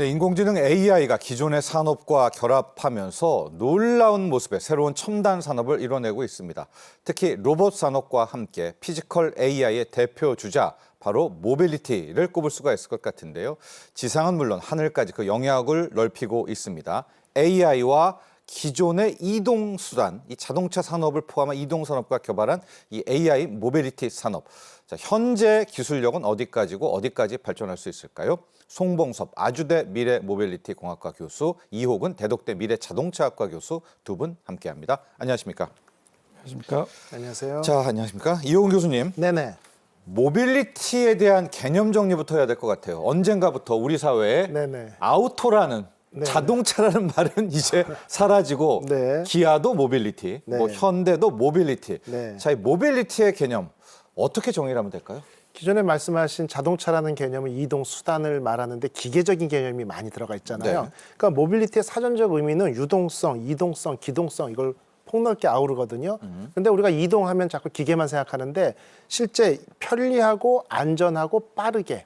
네, 인공지능 AI가 기존의 산업과 결합하면서 놀라운 모습의 새로운 첨단 산업을 이뤄내고 있습니다. 특히 로봇 산업과 함께 피지컬 AI의 대표 주자, 바로 모빌리티를 꼽을 수가 있을 것 같은데요. 지상은 물론 하늘까지 그 영역을 넓히고 있습니다. AI와 기존의 이동수단, 이 자동차 산업을 포함한 이동산업과 결합한 이 AI 모빌리티 산업. 자, 현재 기술력은 어디까지고 어디까지 발전할 수 있을까요? 송봉섭 아주대 미래모빌리티 공학과 교수, 이호근 대덕대 미래자동차학과 교수 두 분 함께합니다. 안녕하십니까? 안녕하십니까? 안녕하세요. 자, 안녕하십니까? 이호근 교수님. 네네. 모빌리티에 대한 개념 정리부터 해야 될 것 같아요. 언젠가부터 우리 사회에 네네. 아우토라는 네. 자동차라는 말은 이제 사라지고 네. 기아도 모빌리티, 네. 뭐 현대도 모빌리티. 네. 자, 이 모빌리티의 개념 어떻게 정의를 하면 될까요? 기존에 말씀하신 자동차라는 개념은 이동 수단을 말하는데 기계적인 개념이 많이 들어가 있잖아요. 네. 그러니까 모빌리티의 사전적 의미는 유동성, 이동성, 기동성 이걸 폭넓게 아우르거든요. 근데 우리가 이동하면 자꾸 기계만 생각하는데 실제 편리하고 안전하고 빠르게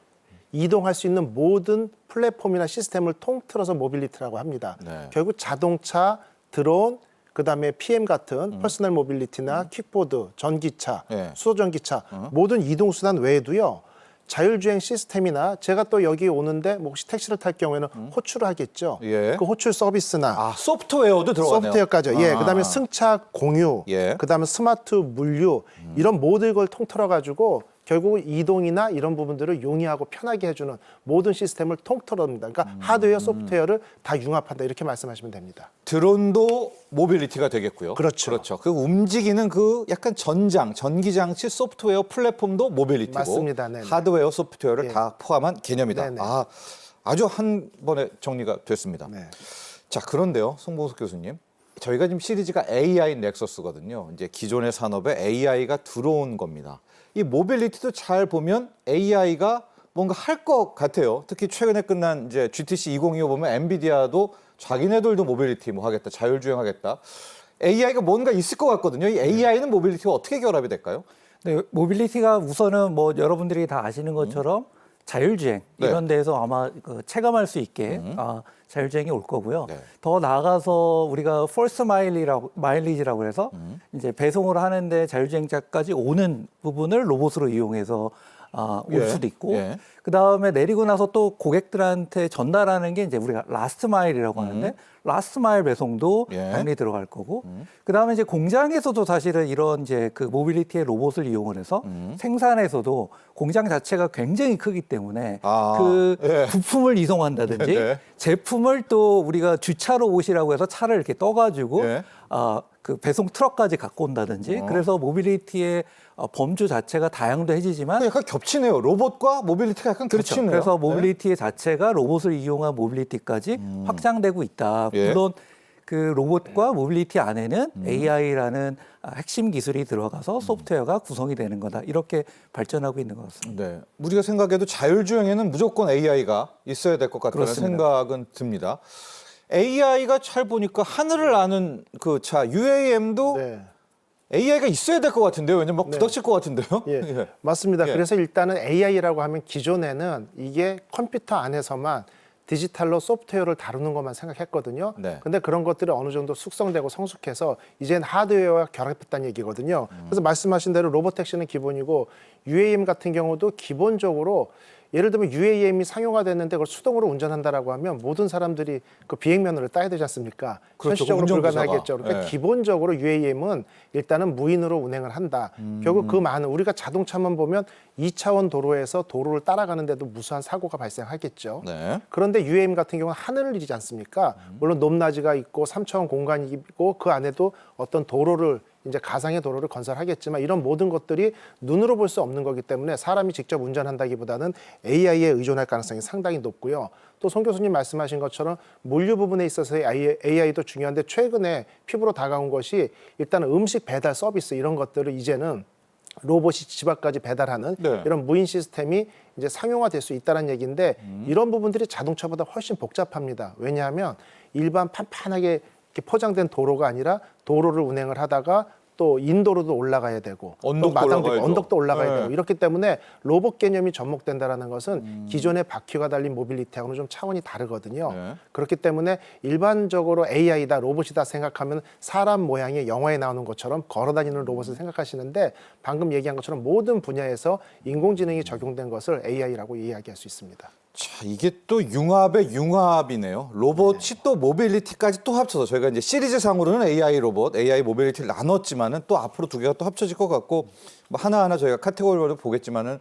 이동할 수 있는 모든 플랫폼이나 시스템을 통틀어서 모빌리티라고 합니다. 네. 결국 자동차, 드론, 그다음에 PM 같은 퍼스널 모빌리티나 킥보드, 전기차, 네. 수소전기차 모든 이동수단 외에도요. 자율주행 시스템이나 제가 또 여기 오는데 뭐 혹시 택시를 탈 경우에는 호출을 하겠죠. 예. 그 호출 서비스나 아, 소프트웨어도 들어가네요. 소프트웨어까지요. 예, 아. 그다음에 승차 공유, 예. 그다음에 스마트 물류 이런 모든 걸 통틀어 가지고 결국 이동이나 이런 부분들을 용이하고 편하게 해주는 모든 시스템을 통틀어입니다. 그러니까 하드웨어, 소프트웨어를 다 융합한다 이렇게 말씀하시면 됩니다. 드론도 모빌리티가 되겠고요. 그렇죠. 그렇죠. 그 움직이는 그 약간 전기장치 소프트웨어 플랫폼도 모빌리티고 맞습니다. 네네. 하드웨어, 소프트웨어를 예. 다 포함한 개념이다. 네네. 아, 아주 한 번에 정리가 됐습니다. 네. 자, 그런데요, 송봉석 교수님. 저희가 지금 시리즈가 AI 넥서스거든요. 이제 기존의 산업에 AI가 들어온 겁니다. 이 모빌리티도 잘 보면 AI가 뭔가 할 것 같아요. 특히 최근에 끝난 이제 GTC 2025 보면 엔비디아도 자기네들도 모빌리티 뭐 하겠다, 자율주행하겠다. AI가 뭔가 있을 것 같거든요. 이 AI는 모빌리티와 어떻게 결합이 될까요? 네, 모빌리티가 우선은 뭐 여러분들이 다 아시는 것처럼 자율주행 네. 이런 데에서 아마 체감할 수 있게 자율주행이 올 거고요. 네. 더 나아가서 우리가 펄스 마일리지라고 해서 이제 배송을 하는데 자율주행차까지 오는 부분을 로봇으로 이용해서 올 예. 수도 있고 예. 그 다음에 내리고 나서 또 고객들한테 전달하는 게 이제 우리가 라스트 마일이라고 하는데 라스트 마일 배송도 예. 당연히 들어갈 거고 그 다음에 이제 공장에서도 사실은 이런 이제 그 모빌리티의 로봇을 이용을 해서 생산에서도 공장 자체가 굉장히 크기 때문에 아, 그 예. 부품을 이송한다든지 네. 제품을 또 우리가 주차로 오시라고 해서 차를 이렇게 떠가지고 예. 그 배송 트럭까지 갖고 온다든지 그래서 모빌리티의 범주 자체가 다양도해지지만 약간 겹치네요. 로봇과 모빌리티가 약간 그렇죠. 겹치네요. 그래서 모빌리티 자체가 로봇을 이용한 모빌리티까지 확장되고 있다. 예. 물론 그 로봇과 모빌리티 안에는 AI라는 핵심 기술이 들어가서 소프트웨어가 구성이 되는 거다. 이렇게 발전하고 있는 것 같습니다. 네, 우리가 생각해도 자율주행에는 무조건 AI가 있어야 될 것 같다는 그렇습니다. 생각은 듭니다. AI가 잘 보니까 하늘을 나는 그 차 UAM도 네. AI가 있어야 될 것 같은데요. 왜냐면 막 네. 부닥칠 것 같은데요. 예, 맞습니다. 예. 그래서 일단은 AI라고 하면 기존에는 이게 컴퓨터 안에서만 디지털로 소프트웨어를 다루는 것만 생각했거든요. 네. 근데 그런 것들이 어느 정도 숙성되고 성숙해서 이제는 하드웨어와 결합했다는 얘기거든요. 그래서 말씀하신 대로 로보택시는 기본이고 UAM 같은 경우도 기본적으로 예를 들면 UAM이 상용화 됐는데 그걸 수동으로 운전한다라고 하면 모든 사람들이 그 비행면허를 따야 되지 않습니까? 그렇죠. 현실적으로 운전기사가. 불가능하겠죠. 그러니까 예. 기본적으로 UAM은 일단은 무인으로 운행을 한다. 결국 그 많은 우리가 자동차만 보면 2차원 도로에서 도로를 따라가는데도 무수한 사고가 발생하겠죠. 네. 그런데 UAM 같은 경우는 하늘을 이지 않습니까? 물론 높낮이가 있고 3차원 공간이 있고 그 안에도 어떤 도로를 이제 가상의 도로를 건설하겠지만 이런 모든 것들이 눈으로 볼 수 없는 거기 때문에 사람이 직접 운전한다기보다는 AI에 의존할 가능성이 상당히 높고요. 또 송 교수님 말씀하신 것처럼 물류 부분에 있어서의 AI도 중요한데 최근에 피부로 다가온 것이 일단 음식 배달 서비스 이런 것들을 이제는 로봇이 집 앞까지 배달하는 네. 이런 무인 시스템이 이제 상용화될 수 있다는 얘기인데 이런 부분들이 자동차보다 훨씬 복잡합니다. 왜냐하면 일반 판판하게 이렇게 포장된 도로가 아니라 도로를 운행을 하다가 또 인도로도 올라가야 되고 또 언덕도 마당도 올라가야죠. 언덕도 올라가야 네. 되고 이렇기 때문에 로봇 개념이 접목된다라는 것은 기존의 바퀴가 달린 모빌리티하고는 좀 차원이 다르거든요. 네. 그렇기 때문에 일반적으로 AI다 로봇이다 생각하면 사람 모양의 영화에 나오는 것처럼 걸어다니는 로봇을 생각하시는데 방금 얘기한 것처럼 모든 분야에서 인공지능이 적용된 것을 AI라고 이야기할 수 있습니다. 자, 이게 또 융합의 융합이네요. 로봇이 또 모빌리티까지 또 합쳐서 저희가 이제 시리즈상으로는 AI 로봇, AI 모빌리티를 나눴지만은 또 앞으로 두 개가 또 합쳐질 것 같고 뭐 하나하나 저희가 카테고리로 보겠지만은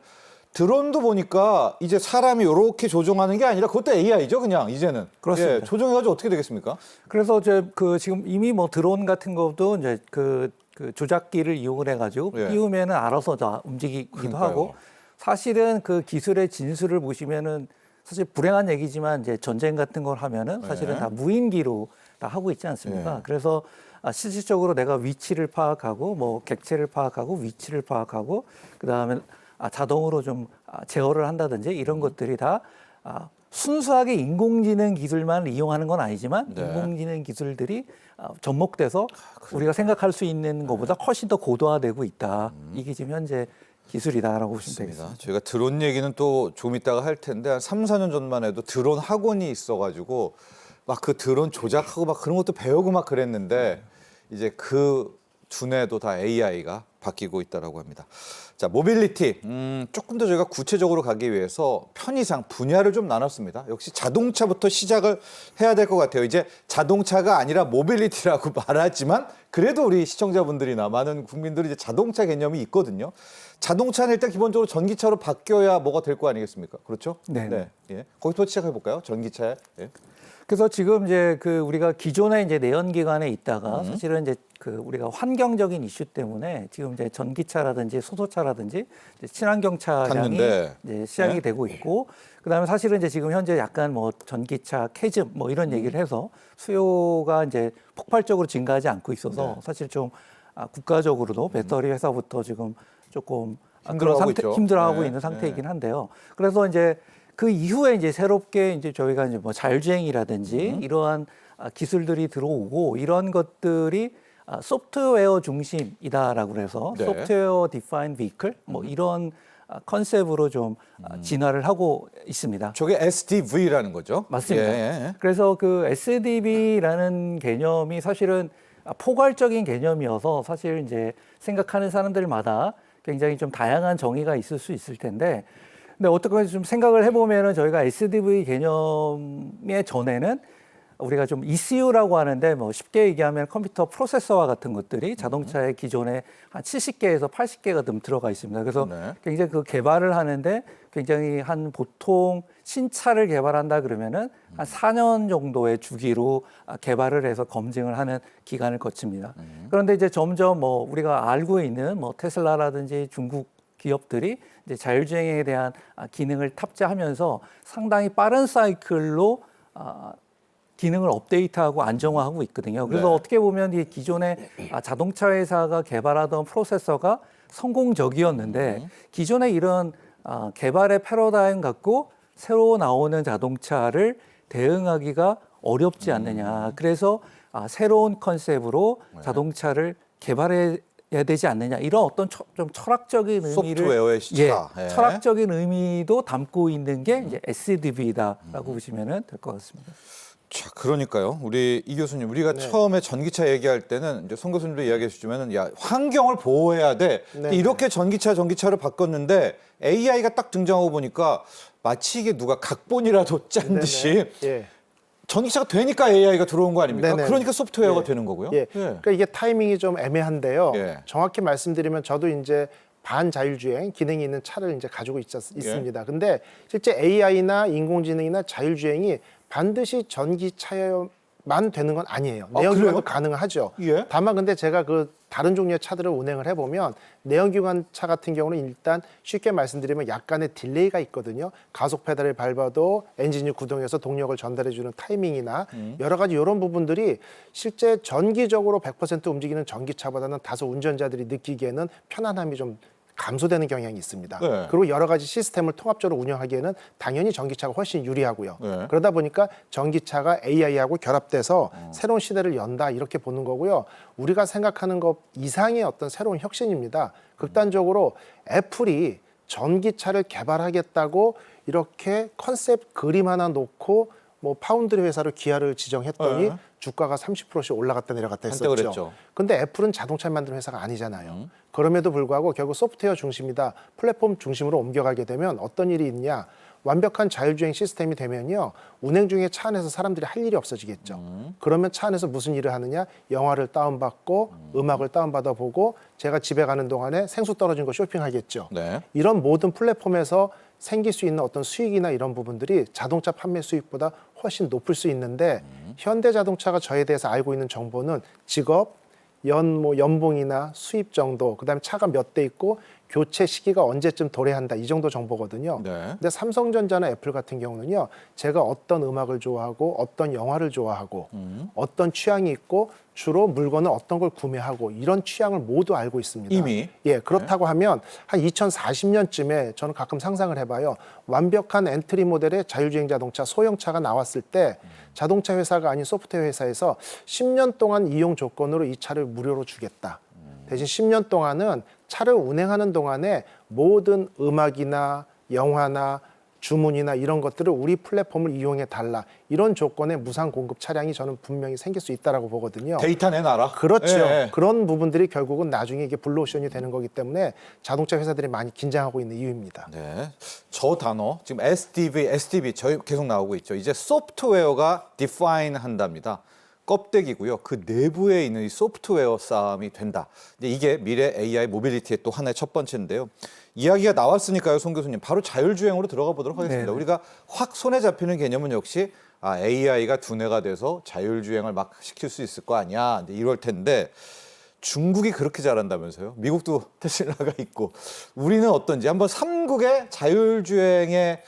드론도 보니까 이제 사람이 이렇게 조종하는 게 아니라 그것도 AI죠, 그냥 이제는. 그렇습니다. 예, 조종해가지고 어떻게 되겠습니까? 그래서 이제 그 지금 이미 뭐 드론 같은 것도 이제 그 조작기를 이용을 해가지고 예. 띄우면은 알아서 다 움직이기도 그러니까요. 하고 사실은 그 기술의 진수를 보시면은 사실 불행한 얘기지만 이제 전쟁 같은 걸 하면은 사실은 네. 다 무인기로 다 하고 있지 않습니까? 네. 그래서 실질적으로 내가 위치를 파악하고 뭐 객체를 파악하고 위치를 파악하고 그다음에 자동으로 좀 제어를 한다든지 이런 것들이 다 순수하게 인공지능 기술만 이용하는 건 아니지만 네. 인공지능 기술들이 접목돼서 우리가 생각할 수 있는 것보다 훨씬 더 고도화되고 있다. 이게 지금 현재 기술이다라고 보시면 되겠습니다. 맞습니다. 저희가 드론 얘기는 또 좀 이따가 할 텐데 한 3, 4년 전만 해도 드론 학원이 있어가지고 막 그 드론 조작하고 막 그런 것도 배우고 막 그랬는데 이제 그 두뇌도 다 AI가 바뀌고 있다라고 합니다. 자, 모빌리티. 조금 더 저희가 구체적으로 가기 위해서 편의상 분야를 좀 나눴습니다. 역시 자동차부터 시작을 해야 될 것 같아요. 이제 자동차가 아니라 모빌리티라고 말하지만 그래도 우리 시청자분들이나 많은 국민들이 이제 자동차 개념이 있거든요. 자동차는 일단 기본적으로 전기차로 바뀌어야 뭐가 될 거 아니겠습니까? 그렇죠? 네. 예. 거기서 시작해 볼까요? 전기차에. 예. 그래서 지금 이제 그 우리가 기존에 이제 내연기관에 있다가 사실은 이제 그 우리가 환경적인 이슈 때문에 지금 이제 전기차라든지 수소차라든지 이제 친환경 차량이 갔는데. 이제 시작이 네. 되고 있고 그다음에 사실은 이제 지금 현재 약간 뭐 전기차 캐즘 뭐 이런 얘기를 해서 수요가 이제 폭발적으로 증가하지 않고 있어서 네. 사실 좀 국가적으로도 배터리 회사부터 지금 조금 힘들어하고 그런 있죠. 힘들어하고 네. 있는 상태이긴 한데요. 그래서 이제 그 이후에 이제 새롭게 이제 저희가 이제 뭐 자율주행이라든지 이러한 기술들이 들어오고 이런 것들이 소프트웨어 중심이다라고 해서 네. 소프트웨어 디파인 비클 뭐 이런 컨셉으로 좀 진화를 하고 있습니다. 저게 SDV라는 거죠? 맞습니다. 예. 그래서 그 SDV라는 개념이 사실은 포괄적인 개념이어서 사실 이제 생각하는 사람들마다 굉장히 좀 다양한 정의가 있을 수 있을 텐데 근데 어떻게 좀 생각을 해보면은 저희가 SDV 개념의 전에는 우리가 좀 ECU라고 하는데 뭐 쉽게 얘기하면 컴퓨터 프로세서와 같은 것들이 자동차의 기존에 한 70개에서 80개가 좀 들어가 있습니다. 그래서 네. 굉장히 그 개발을 하는데 굉장히 한 보통 신차를 개발한다 그러면은 한 4년 정도의 주기로 개발을 해서 검증을 하는 기간을 거칩니다. 그런데 이제 점점 뭐 우리가 알고 있는 뭐 테슬라라든지 중국 기업들이 이제 자율주행에 대한 기능을 탑재하면서 상당히 빠른 사이클로 기능을 업데이트하고 안정화하고 있거든요. 그래서 네. 어떻게 보면 이 기존의 자동차 회사가 개발하던 프로세서가 성공적이었는데 기존의 이런 개발의 패러다임 갖고 새로 나오는 자동차를 대응하기가 어렵지 않느냐. 그래서 새로운 컨셉으로 자동차를 개발해야 되지 않느냐. 이런 어떤 좀 철학적인 의미를 소프트웨어의 시차. 예. 철학적인 의미도 담고 있는 게 이제 SDV다라고 보시면 될 것 같습니다. 자, 그러니까요. 우리 이 교수님, 우리가 처음에 전기차 얘기할 때는 이제 송 교수님도 이야기해 주시면은 야, 환경을 보호해야 돼. 네. 이렇게 전기차로 바꿨는데 AI가 딱 등장하고 보니까 마치 이게 누가 각본이라도 짠 듯이 예. 전기차가 되니까 AI가 들어온 거 아닙니까? 네네. 그러니까 소프트웨어가 예. 되는 거고요. 예. 그러니까 이게 타이밍이 좀 애매한데요. 예. 정확히 말씀드리면 저도 이제 반자율주행 기능이 있는 차를 이제 가지고 있습니다. 근데 실제 AI나 인공지능이나 자율주행이 반드시 전기차만 되는 건 아니에요. 내연기관도 가능하죠. 예. 다만 근데 제가 그 다른 종류의 차들을 운행을 해보면 내연기관 차 같은 경우는 일단 쉽게 말씀드리면 약간의 딜레이가 있거든요. 가속 페달을 밟아도 엔진이 구동해서 동력을 전달해주는 타이밍이나 여러 가지 이런 부분들이 실제 전기적으로 100% 움직이는 전기차보다는 다소 운전자들이 느끼기에는 편안함이 좀 감소되는 경향이 있습니다. 네. 그리고 여러 가지 시스템을 통합적으로 운영하기에는 당연히 전기차가 훨씬 유리하고요. 네. 그러다 보니까 전기차가 AI하고 결합돼서 새로운 시대를 연다 이렇게 보는 거고요. 우리가 생각하는 것 이상의 어떤 새로운 혁신입니다. 극단적으로 애플이 전기차를 개발하겠다고 이렇게 컨셉 그림 하나 놓고 뭐 파운드리 회사로 기아를 지정했더니 네. 주가가 30%씩 올라갔다 내려갔다 한때 했었죠. 그랬죠. 근데 애플은 자동차를 만드는 회사가 아니잖아요. 그럼에도 불구하고 결국 소프트웨어 중심이다, 플랫폼 중심으로 옮겨가게 되면 어떤 일이 있냐? 완벽한 자율주행 시스템이 되면요, 운행 중에 차 안에서 사람들이 할 일이 없어지겠죠. 그러면 차 안에서 무슨 일을 하느냐? 영화를 다운받고 음악을 다운받아 보고 제가 집에 가는 동안에 생수 떨어진 거 쇼핑하겠죠. 네. 이런 모든 플랫폼에서 생길 수 있는 어떤 수익이나 이런 부분들이 자동차 판매 수익보다 훨씬 높을 수 있는데 현대자동차가 저에 대해서 알고 있는 정보는 직업, 연봉이나 수입 정도, 그다음에 차가 몇 대 있고 교체 시기가 언제쯤 도래한다 이 정도 정보거든요. 네. 근데 삼성전자나 애플 같은 경우는요, 제가 어떤 음악을 좋아하고 어떤 영화를 좋아하고 어떤 취향이 있고 주로 물건을 어떤 걸 구매하고 이런 취향을 모두 알고 있습니다. 이미? 예, 그렇다고 하면 한 2040년쯤에 저는 가끔 상상을 해봐요. 완벽한 엔트리 모델의 자율주행 자동차, 소형차가 나왔을 때 자동차 회사가 아닌 소프트웨어 회사에서 10년 동안 이용 조건으로 이 차를 무료로 주겠다. 대신 10년 동안은 차를 운행하는 동안에 모든 음악이나 영화나 주문이나 이런 것들을 우리 플랫폼을 이용해 달라. 이런 조건의 무상 공급 차량이 저는 분명히 생길 수 있다라고 보거든요. 데이터 내놔라. 그렇죠. 예. 그런 부분들이 결국은 나중에 이게 블루오션이 되는 거기 때문에 자동차 회사들이 많이 긴장하고 있는 이유입니다. 네. 저 단어 지금 SDV 저희 계속 나오고 있죠. 이제 소프트웨어가 define 한답니다. 껍데기고요. 그 내부에 있는 이 소프트웨어 싸움이 된다. 이제 이게 미래 AI 모빌리티의 또 하나의 첫 번째인데요. 이야기가 나왔으니까요, 송 교수님. 바로 자율주행으로 들어가 보도록 하겠습니다. 네네. 우리가 확 손에 잡히는 개념은 역시 AI가 두뇌가 돼서 자율주행을 막 시킬 수 있을 거 아니야. 이제 이럴 텐데 중국이 그렇게 잘한다면서요? 미국도 테슬라가 있고 우리는 어떤지 한번 삼국의 자율주행의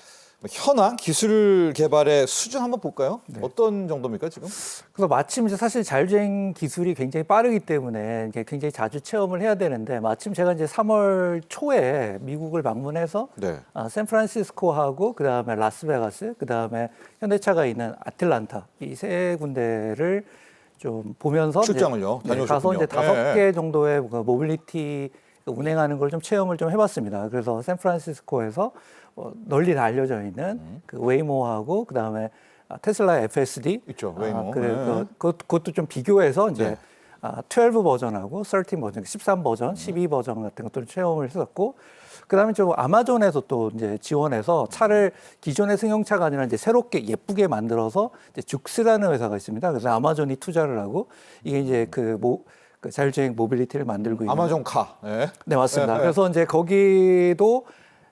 현황, 기술 개발의 수준 한번 볼까요? 어떤 정도입니까 지금? 그래서 마침 이제 사실 자율주행 기술이 굉장히 빠르기 때문에 이게 굉장히 자주 체험을 해야 되는데 마침 제가 이제 3월 초에 미국을 방문해서 네. 샌프란시스코하고 그다음에 라스베가스, 그다음에 현대차가 있는 아틀란타 이 세 군데를 좀 보면서 출장을요? 이제 다녀오셨군요. 가서 이제 5개 예. 정도의 그 모빌리티 운행하는 걸 좀 체험을 좀 해봤습니다. 그래서 샌프란시스코에서 널리 다 알려져 있는 그 웨이모하고 그다음에 테슬라 FSD 있죠, 웨이모. 그것도 좀 비교해서 이제 네. 12 버전하고 13 버전, 13 버전, 12 버전 같은 것들을 체험을 했었고, 그다음에 좀 아마존에서 또 이제 지원해서 차를 기존의 승용차가 아니라 이제 새롭게 예쁘게 만들어서 이제 죽스라는 회사가 있습니다. 그래서 아마존이 투자를 하고 이게 이제 그 자율주행 모빌리티를 만들고 있는 아마존 카. 예. 네, 맞습니다. 예, 예. 그래서 이제 거기도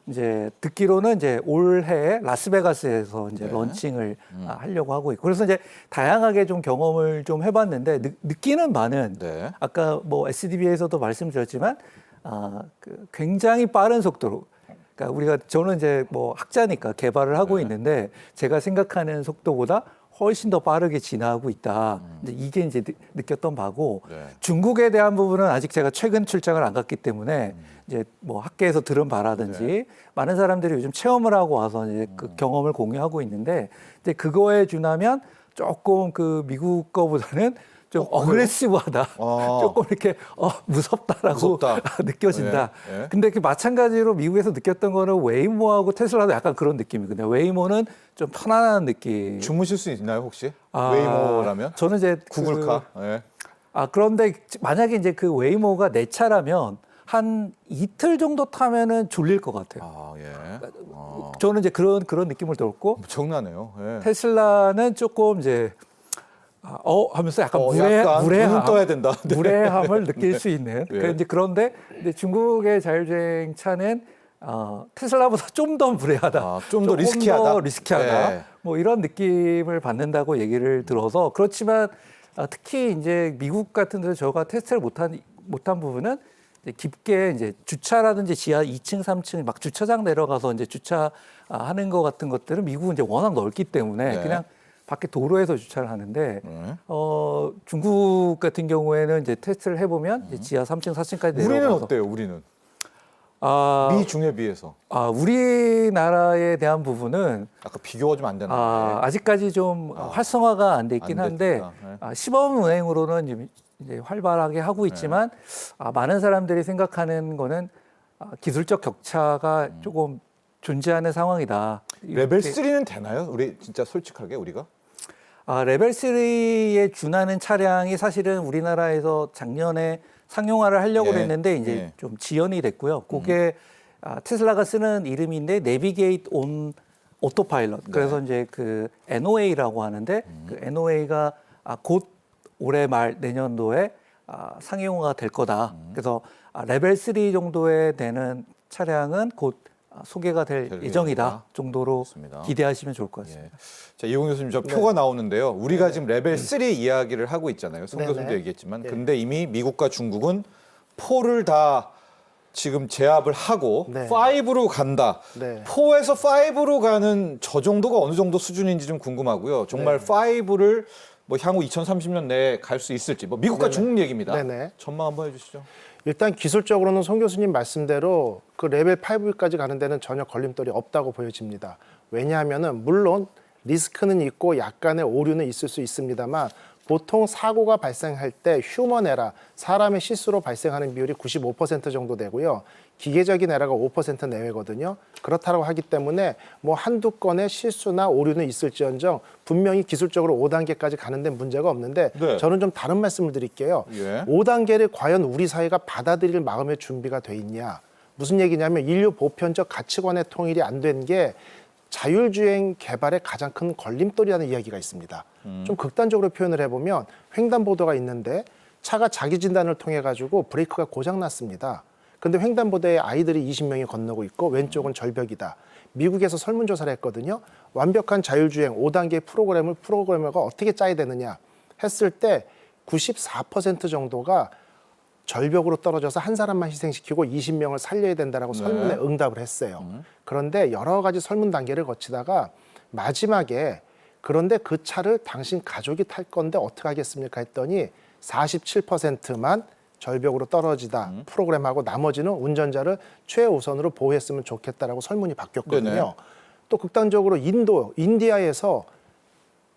이제 듣기로는 이제 올해 라스베가스에서 이제 네. 런칭을 하려고 하고 있고, 그래서 이제 다양하게 좀 경험을 좀 해봤는데 느끼는 바는 네. 아까 뭐 SDB에서도 말씀드렸지만 그 굉장히 빠른 속도로, 그러니까 저는 이제 뭐 학자니까 개발을 하고 있는데 제가 생각하는 속도보다 훨씬 더 빠르게 진화하고 있다. 이제 이게 느꼈던 바고, 네. 중국에 대한 부분은 아직 제가 최근 출장을 안 갔기 때문에 이제 뭐 학계에서 들은 바라든지 많은 사람들이 요즘 체험을 하고 와서 이제 그 경험을 공유하고 있는데, 이제 그거에 준하면 조금 그 미국 거보다는 좀 어그레시브하다. 조금 이렇게 무섭다라고 무섭다. 느껴진다. 예, 예. 근데 그 마찬가지로 미국에서 느꼈던 거는 웨이모하고 테슬라도 약간 그런 느낌이거든요. 웨이모는 좀 편안한 느낌. 주무실 수 있나요 혹시? 웨이모라면? 저는 이제 구글카. 예. 그런데 만약에 이제 그 웨이모가 내 차라면 한 이틀 정도 타면은 졸릴 것 같아요. 아 예. 저는 이제 그런 느낌을 들었고, 엄청나네요. 예. 테슬라는 조금 이제 하면서 약간 약간 눈은 떠야 된다. 네. 무례함을 느낄 수 있는. 예. 이제 그런데 이제 중국의 자율주행 차는 테슬라보다 좀 더 무례하다. 좀 더 조금 리스키하다. 더 리스키하다. 예. 뭐 이런 느낌을 받는다고 얘기를 들어서, 그렇지만 특히 이제 미국 같은 데서 저가 테스트를 못한 부분은 이제 깊게 이제 주차라든지 지하 2층, 3층 막 주차장 내려가서 이제 주차하는 거 같은 것들은 미국은 이제 워낙 넓기 때문에 네. 그냥 밖에 도로에서 주차를 하는데 중국 같은 경우에는 이제 테스트를 해보면 이제 지하 3층, 4층까지 내려가서 우리는 어때요? 우리는 미 중에 비해서. 우리나라에 대한 부분은 아까 비교가 좀 안 되나? 아직까지 좀 활성화가 안 돼 있긴 안 한데 됐구나. 네. 시범은행으로는 이제 활발하게 하고 있지만 많은 사람들이 생각하는 거는 기술적 격차가 조금 존재하는 상황이다. 레벨 이렇게 3는 되나요? 우리 진짜 솔직하게 우리가? 레벨 3에 준하는 차량이 사실은 우리나라에서 작년에 상용화를 하려고 예. 했는데 이제 예. 좀 지연이 됐고요. 그게 테슬라가 쓰는 이름인데 내비게이트 온 오토파일럿. 그래서 이제 그 NOA라고 하는데 그 NOA가 곧 올해 말 내년도에 상용화가 될 거다. 그래서 레벨 3 정도에 되는 차량은 곧 소개가 될 예정이다 예정이다. 정도로 그렇습니다. 기대하시면 좋을 것 같습니다. 예. 자, 이용 교수님 저 표가 나오는데요. 우리가 지금 레벨 3 이야기를 하고 있잖아요. 송 교수님도 네네. 얘기했지만. 예. 근데 이미 미국과 중국은 4를 다 지금 제압을 하고 네. 5로 간다. 네. 4에서 5로 가는 저 정도가 어느 정도 수준인지 좀 궁금하고요. 정말 네. 5를 뭐 향후 2030년 내에 갈 수 있을지. 뭐 미국과 네네. 중국 얘기입니다. 네네. 전망 한번 해주시죠. 일단 기술적으로는 송 교수님 말씀대로 그 레벨 5까지 가는 데는 전혀 걸림돌이 없다고 보여집니다. 왜냐하면은 물론 리스크는 있고 약간의 오류는 있을 수 있습니다만 보통 사고가 발생할 때 휴먼 에러, 사람의 실수로 발생하는 비율이 95% 정도 되고요. 기계적인 에러가 5% 내외거든요. 그렇다고 하기 때문에 뭐 한두 건의 실수나 오류는 있을지언정 분명히 기술적으로 5단계까지 가는 데 문제가 없는데 네. 저는 좀 다른 말씀을 드릴게요. 예. 5단계를 과연 우리 사회가 받아들일 마음의 준비가 돼 있냐. 무슨 얘기냐면 인류 보편적 가치관의 통일이 안 된 게 자율주행 개발의 가장 큰 걸림돌이라는 이야기가 있습니다. 좀 극단적으로 표현을 해보면 횡단보도가 있는데 차가 자기 진단을 통해 가지고 브레이크가 고장 났습니다. 근데 횡단보도에 아이들이 20명이 건너고 있고 왼쪽은 절벽이다. 미국에서 설문조사를 했거든요. 완벽한 자율주행 5단계 프로그램을 프로그래머가 어떻게 짜야 되느냐 했을 때 94% 정도가 절벽으로 떨어져서 한 사람만 희생시키고 20명을 살려야 된다라고 설문에 응답을 했어요. 그런데 여러 가지 설문 단계를 거치다가 마지막에 그런데 그 차를 당신 가족이 탈 건데 어떻게 하겠습니까 했더니 47%만 절벽으로 떨어지다 프로그램하고 나머지는 운전자를 최우선으로 보호했으면 좋겠다라고 설문이 바뀌었거든요. 네네. 또 극단적으로 인디아에서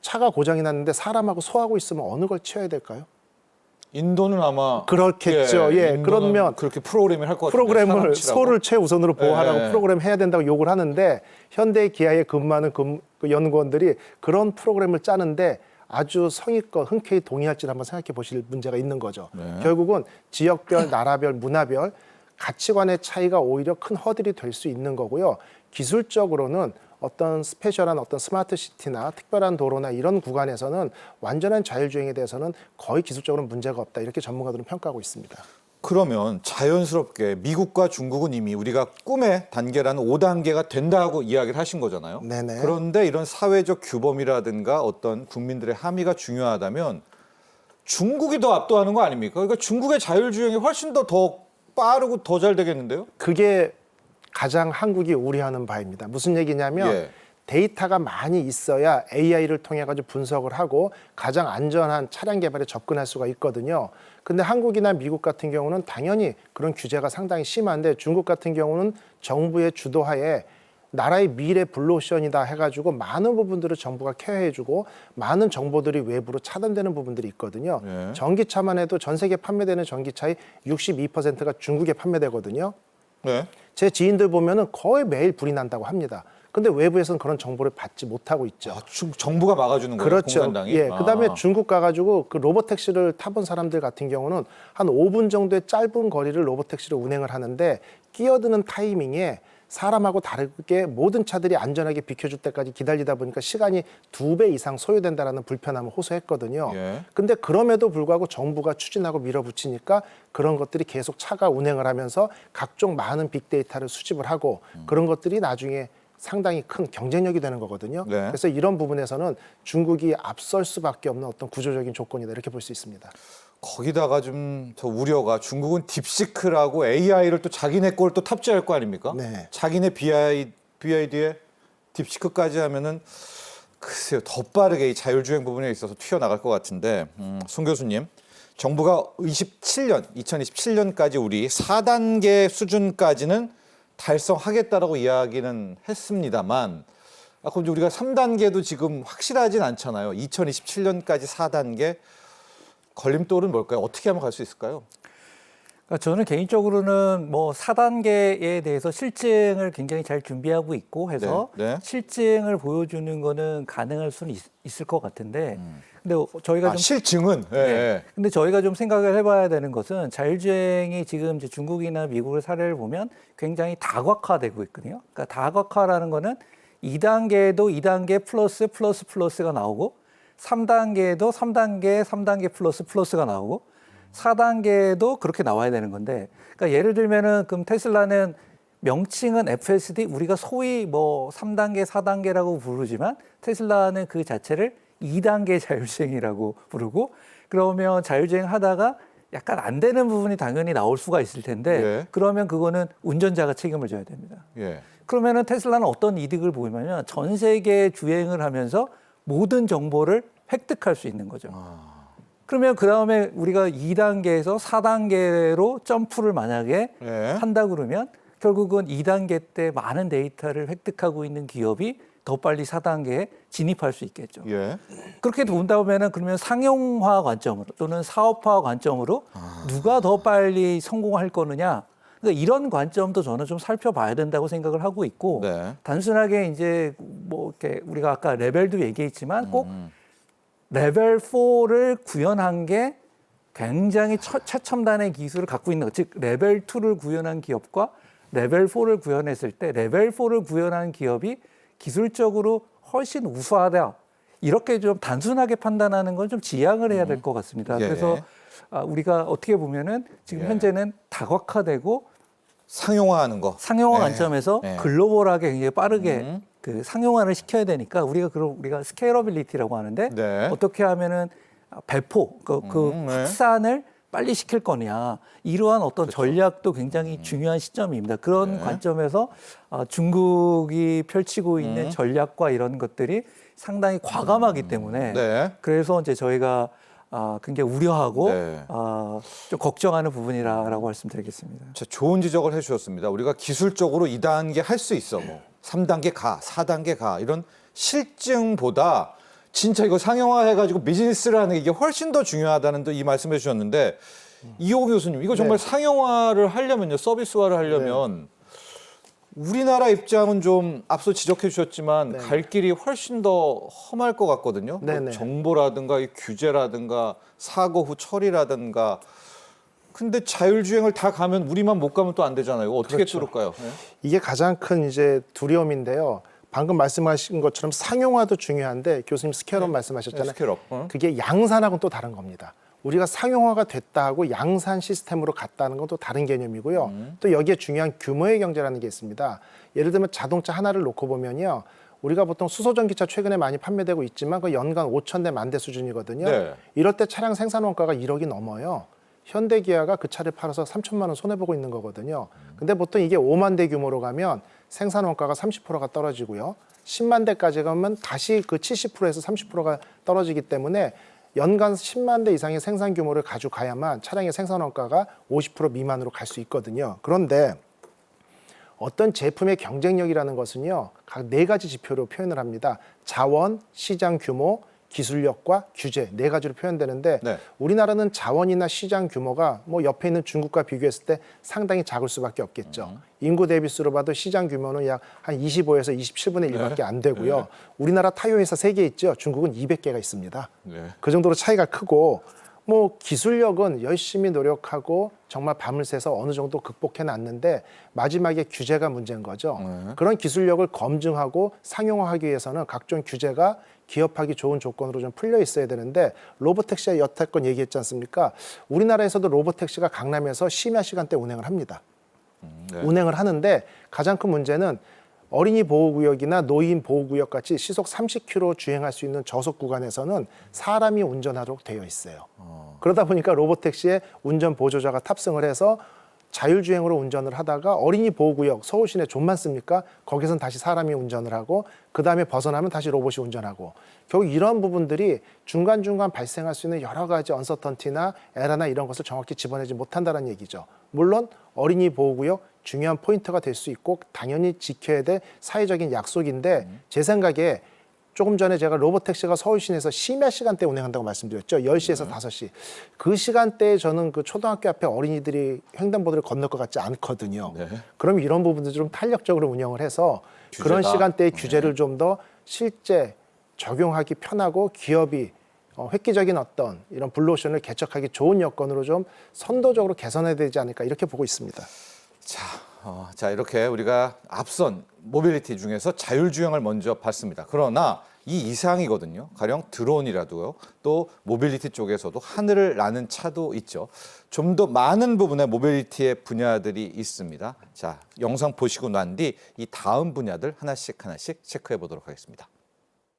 차가 고장이 났는데 사람하고 소하고 있으면 어느 걸 치워야 될까요? 인도는 아마 그렇겠죠. 예, 인도는 그러면 그렇게 프로그램을 할 것 같은데 프로그램을 사람 치라고? 소를 최우선으로 보호하라고 네. 프로그램 해야 된다고 요구를 하는데 현대 기아에 근무하는 그 연구원들이 그런 프로그램을 짜는데 아주 성의껏 흔쾌히 동의할지를 한번 생각해 보실 문제가 있는 거죠. 네. 결국은 지역별, 나라별, 문화별 가치관의 차이가 오히려 큰 허들이 될 수 있는 거고요. 기술적으로는 어떤 스페셜한 어떤 스마트 시티나 특별한 도로나 이런 구간에서는 완전한 자율주행에 대해서는 거의 기술적으로 문제가 없다. 이렇게 전문가들은 평가하고 있습니다. 그러면 자연스럽게 미국과 중국은 이미 우리가 꿈의 단계라는 5단계가 된다고 이야기를 하신 거잖아요. 네네. 그런데 이런 사회적 규범이라든가 어떤 국민들의 함의가 중요하다면 중국이 더 압도하는 거 아닙니까? 그러니까 중국의 자율주행이 훨씬 더 빠르고 더 잘 되겠는데요? 그게 가장 한국이 우려하는 바입니다. 무슨 얘기냐면 예. 데이터가 많이 있어야 AI를 통해 가지고 분석을 하고 가장 안전한 차량 개발에 접근할 수가 있거든요. 근데 한국이나 미국 같은 경우는 당연히 그런 규제가 상당히 심한데 중국 같은 경우는 정부의 주도하에 나라의 미래 블루오션이다 해가지고 많은 부분들을 정부가 케어해주고 많은 정보들이 외부로 차단되는 부분들이 있거든요. 네. 전기차만 해도 전 세계 판매되는 전기차의 62%가 중국에 판매되거든요. 네. 제 지인들 보면은 거의 매일 불이 난다고 합니다. 근데 외부에서는 그런 정보를 받지 못하고 있죠. 정부가 막아주는 거예요, 그렇죠. 공산당이? 예. 그다음에 아. 중국 가가지고 그 로봇택시를 타본 사람들 같은 경우는 한 5분 정도의 짧은 거리를 로봇택시를 운행을 하는데 끼어드는 타이밍에 사람하고 다르게 모든 차들이 안전하게 비켜줄 때까지 기다리다 보니까 시간이 2배 이상 소요된다라는 불편함을 호소했거든요. 예. 근데 그럼에도 불구하고 정부가 추진하고 밀어붙이니까 그런 것들이 계속 차가 운행을 하면서 각종 많은 빅데이터를 수집을 하고 그런 것들이 나중에 상당히 큰 경쟁력이 되는 거거든요. 네. 그래서 이런 부분에서는 중국이 앞설 수밖에 없는 어떤 구조적인 조건이다 이렇게 볼 수 있습니다. 거기다가 좀 더 우려가 중국은 딥시크라고 AI를 또 자기네 걸 또 탑재할 거 아닙니까? 네. 자기네 BID에 딥시크까지 하면은 글쎄요 더 빠르게 이 자율주행 부분에 있어서 튀어나갈 것 같은데 송 교수님 정부가 2027년까지 우리 4단계 수준까지는 달성하겠다라고 이야기는 했습니다만 그럼 이제 우리가 3단계도 지금 확실하진 않잖아요. 2027년까지 4단계 걸림돌은 뭘까요? 어떻게 하면 갈 수 있을까요? 그러니까 저는 개인적으로는 뭐 4단계에 대해서 실증을 굉장히 잘 준비하고 있고 해서 네, 네. 실증을 보여주는 거는 가능할 수는 있을 것 같은데 근데 저희가 좀 실증은 예. 근데 저희가 좀 생각을 해봐야 되는 것은 자율주행이 지금 이제 중국이나 미국의 사례를 보면 굉장히 다각화되고 있거든요. 그러니까 다각화라는 거는 2단계에도 2단계 플러스가 나오고 3단계에도 3단계 플러스가 나오고 4단계도 그렇게 나와야 되는 건데, 그러니까 예를 들면은 그럼 테슬라는 명칭은 FSD, 우리가 소위 뭐 3단계, 4단계라고 부르지만 테슬라는 그 자체를 2단계 자율주행이라고 부르고, 그러면 자율주행 하다가 약간 안 되는 부분이 당연히 나올 수가 있을 텐데, 예. 그러면 그거는 운전자가 책임을 져야 됩니다. 예. 그러면은 테슬라는 어떤 이득을 보이냐면 전 세계 주행을 하면서 모든 정보를 획득할 수 있는 거죠. 그러면 그 다음에 우리가 2단계에서 4단계로 점프를 만약에 예. 한다 그러면 결국은 2단계 때 많은 데이터를 획득하고 있는 기업이 더 빨리 4단계에 진입할 수 있겠죠. 예. 그렇게 본다 보면은 그러면 상용화 관점으로 또는 사업화 관점으로 누가 더 빨리 성공할 거느냐. 그러니까 이런 관점도 저는 좀 살펴봐야 된다고 생각을 하고 있고 네. 단순하게 이제 뭐 이렇게 우리가 아까 레벨도 얘기했지만 꼭 레벨 4를 구현한 게 굉장히 최첨단의 기술을 갖고 있는 것, 즉 레벨 2를 구현한 기업과 레벨 4를 구현했을 때 레벨 4를 구현한 기업이 기술적으로 훨씬 우수하다. 이렇게 좀 단순하게 판단하는 건 좀 지양을 해야 될 것 같습니다. 예. 그래서 우리가 어떻게 보면은 지금 예. 현재는 다각화되고 상용화하는 거. 상용화 예. 관점에서 예. 글로벌하게 굉장히 빠르게 그 상용화를 시켜야 되니까 우리가 스케일러빌리티라고 하는데 네. 어떻게 하면은 배포 그 네. 확산을 빨리 시킬 거냐 이러한 어떤 전략도 굉장히 중요한 시점입니다. 그런 관점에서 중국이 펼치고 있는 전략과 이런 것들이 상당히 과감하기 때문에 네. 그래서 이제 저희가 굉장히 우려하고 네. 좀 걱정하는 부분이라고 말씀드리겠습니다. 자, 좋은 지적을 해주셨습니다. 우리가 기술적으로 2단계 할 수 있어. 뭐 3단계 가, 4단계 가 이런 실증보다 진짜 이거 상용화해가지고 비즈니스를 하는 게 이게 훨씬 더 중요하다는 또 이 말씀해 주셨는데 이호경 교수님 이거 정말 상용화를 하려면요 서비스화를 하려면 우리나라 입장은 좀 앞서 지적해 주셨지만 갈 길이 훨씬 더 험할 것 같거든요. 뭐 네네. 정보라든가 이 규제라든가 사고 후 처리라든가 근데 자율주행을 다 가면 우리만 못 가면 또 안 되잖아요. 이거 어떻게 그렇죠. 뚫을까요? 이게 가장 큰 이제 두려움인데요. 방금 말씀하신 것처럼 상용화도 중요한데 교수님 스케일업 말씀하셨잖아요. 스케일업. 그게 양산하고는 또 다른 겁니다. 우리가 상용화가 됐다 하고 양산 시스템으로 갔다는 건 또 다른 개념이고요. 또 여기에 중요한 규모의 경제라는 게 있습니다. 예를 들면 자동차 하나를 놓고 보면요. 우리가 보통 수소전기차 최근에 많이 판매되고 있지만 그 연간 5,000대 10,000대 수준이거든요. 네. 이럴 때 차량 생산 원가가 1억이 넘어요. 현대기아가 그 차를 팔아서 3천만 원 손해보고 있는 거거든요. 근데 보통 이게 5만 대 규모로 가면 생산 원가가 30%가 떨어지고요. 10만 대까지 가면 다시 그 70%에서 30%가 떨어지기 때문에 연간 10만 대 이상의 생산 규모를 가져가야만 차량의 생산 원가가 50% 미만으로 갈 수 있거든요. 그런데 어떤 제품의 경쟁력이라는 것은요, 각 4가지 지표로 표현을 합니다. 자원, 시장 규모, 기술력과 규제 4가지로 표현되는데 네. 우리나라는 자원이나 시장 규모가 뭐 옆에 있는 중국과 비교했을 때 상당히 작을 수밖에 없겠죠. 인구 대비수로 봐도 시장 규모는 약 한 25에서 27분의 1밖에 안 되고요. 우리나라 타이어 회사 3개 있죠. 중국은 200개가 있습니다. 네. 그 정도로 차이가 크고 뭐 기술력은 열심히 노력하고 정말 밤을 새서 어느 정도 극복해 놨는데 마지막에 규제가 문제인 거죠. 그런 기술력을 검증하고 상용화하기 위해서는 각종 규제가 기업하기 좋은 조건으로 좀 풀려 있어야 되는데 로보택시가 여태껏 얘기했지 않습니까? 우리나라에서도 로보택시가 강남에서 심야 시간대 운행을 합니다. 네. 운행을 하는데 가장 큰 문제는 어린이 보호구역이나 노인 보호구역 같이 시속 30km 주행할 수 있는 저속 구간에서는 사람이 운전하도록 되어 있어요. 그러다 보니까 로보택시에 운전 보조자가 탑승을 해서 자율주행으로 운전을 하다가 어린이 보호구역 서울 시내 좀 많습니까? 거기선 다시 사람이 운전을 하고 그 다음에 벗어나면 다시 로봇이 운전하고 결국 이런 부분들이 중간중간 발생할 수 있는 여러 가지 언서턴티나 에러나 이런 것을 정확히 집어내지 못한다는 얘기죠. 물론 어린이 보호구역 중요한 포인트가 될 수 있고 당연히 지켜야 될 사회적인 약속인데 제 생각에 조금 전에 제가 로봇택시가 서울 시내에서 심야 시간대에 운행한다고 말씀드렸죠. 10시에서 5시. 그 시간대에 저는 그 초등학교 앞에 어린이들이 횡단보도를 건널 것 같지 않거든요. 그럼 이런 부분들 좀 탄력적으로 운영을 해서 그런 규제다. 시간대의 규제를 좀 더 실제 적용하기 편하고 기업이 획기적인 어떤 이런 블루오션을 개척하기 좋은 여건으로 좀 선도적으로 개선해야 되지 않을까 이렇게 보고 있습니다. 자, 이렇게 우리가 앞선 모빌리티 중에서 자율주행을 먼저 봤습니다. 그러나 이 이상이거든요. 가령 드론이라도요. 또 모빌리티 쪽에서도 하늘을 나는 차도 있죠. 좀 더 많은 부분의 모빌리티의 분야들이 있습니다. 자, 영상 보시고 난 뒤 이 다음 분야들 하나씩 체크해 보도록 하겠습니다.